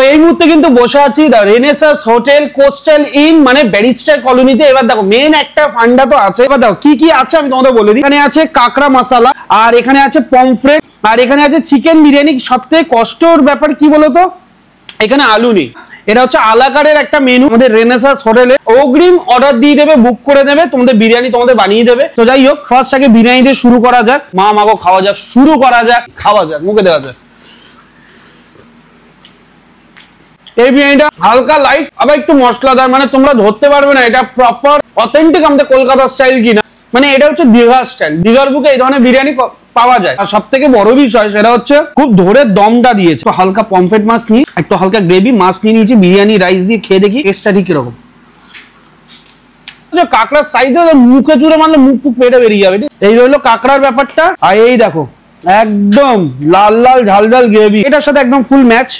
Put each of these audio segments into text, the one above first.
এই মুহূর্তে কিন্তু বসে আছি দা রেনেসাস হোটেল কোস্টাল ইন মানে ব্যারিস্টার কলোনিতে। এবার দেখো মেন একটা ফান্ডা তো আছে, এবার দেখো কি কি আছে আমি তোমাদের বলে দিই। এখানে আছে কাঁকড়া মশলা, আর এখানে আছে পমফ্রেট, আর এখানে আছে চিকেন বিরিয়ানি। সবথেকে কষ্টর ব্যাপার কি বলতো, এখানে আলু নেই। এটা হচ্ছে আলাকারের একটা মেনু আমাদের রেনেসাস হোটেলে। অগ্রিম অর্ডার দিয়ে দেবে, বুক করে দেবে, তোমাদের বিরিয়ানি তোমাদের বানিয়ে দেবে। তো যাই হোক, ফার্স্ট আগে বিরিয়ানি দিয়ে শুরু করা যাক। মা মাগো খাওয়া যাক, শুরু করা যাক, খাওয়া যাক, মুখে দেওয়া যাক। এই বিরিয়ানিটা হালকা লাইট, আবার একটু মশলাদার, মানে তোমরা ধরতে পারবে না এটা প্রপার অথেন্টিক আমাদের কলকাতা স্টাইল কিনা। মানে এটা হচ্ছে দীঘার স্টাইল। দীঘার বুকে এই ধরনের বিরিয়ানি পাওয়া যায়। আর সব থেকে বড় বিষয় সেটা হচ্ছে খুব ধরে দমটা দিয়েছে। হালকা পমফ্রেট মাছ নিয়ে, একটু হালকা গ্রেভি মাছ নিয়ে নিয়েছি, বিরিয়ানি রাইস দিয়ে খেয়ে দেখি টেস্টটা ঠিক কিরকম। কাঁকড়ার সাইজে মুখে চুড়ে মারলে মুখ পেটে বেরিয়ে যাবে। এই হলো কাঁকড়ার ব্যাপারটা। আর এই দেখো একদম লাল লাল ঝাল ঝাল গ্রেভি, এটার সাথে একদম ফুল ম্যাচ।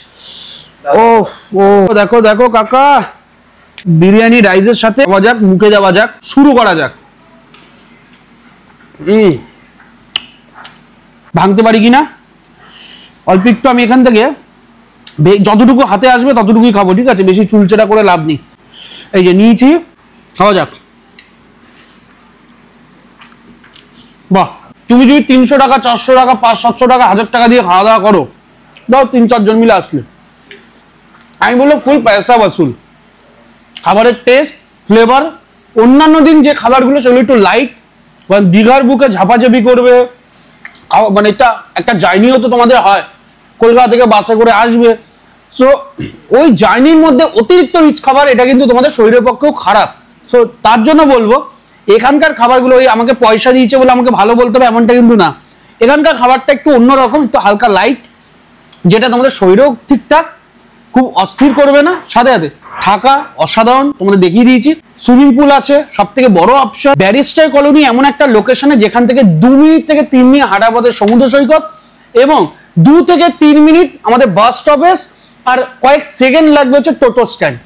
ও ও দেখো দেখো কাকা, বিরিয়ানি রাইসের সাথে খাওয়া যাক, মুখে যাওয়া যাক, শুরু করা যাক। ভাঙতে পারি কিনা অল্প একটু, আমি এখান থেকে যতটুকু হাতে আসবে ততটুকুই খাবো, ঠিক আছে? বেশি চুলচেরা করে লাভ নেই। এই যে নিয়েছি, খাওয়া যাক। বাহ, তুমি যদি 300 টাকা 400 টাকা 500-700 টাকা 1000 টাকা দিয়ে খাওয়া দাওয়া করো, দাও 3-4 জন মিলে আসলে, আমি বলবো ফুল পয়সা বসুল। খাবারের টেস্ট ফ্লেভার অন্যান্য দিন যে খাবারগুলো সেগুলো একটু লাইট, দীঘার বুকে ঝাপাঝাপি করবে, মানে এটা একটা জার্নিও তো তোমাদের হয়, কলকাতা থেকে বাসে করে আসবে। সো ওই জার্নির মধ্যে অতিরিক্ত রিচ খাবার, এটা কিন্তু তোমাদের শরীরের পক্ষেও খারাপ। সো তার জন্য বলবো এখানকার খাবারগুলো ওই আমাকে পয়সা দিয়েছে বলে আমাকে ভালো বলতে হবে এমনটা কিন্তু না। এখানকার খাবারটা একটু অন্যরকম, একটু হালকা লাইট, যেটা তোমাদের শরীরেও ঠিকঠাক, খুব অস্থির করবে না, সাথে সাথে থাকা অসাধারণ। তোমাদের দেখিয়ে দিয়েছি সুইমিং পুল আছে, সব থেকে বড় অপশন। ব্যারিস্টার কলোনি এমন একটা লোকেশনে যেখান থেকে 2 মিনিট থেকে 3 মিনিট হাঁটা পথে সমুদ্র সৈকত, এবং 2 থেকে 3 মিনিট আমাদের বাস স্টপেজ, আর কয়েক সেকেন্ড লাগবে হচ্ছে টোটো স্ট্যান্ড।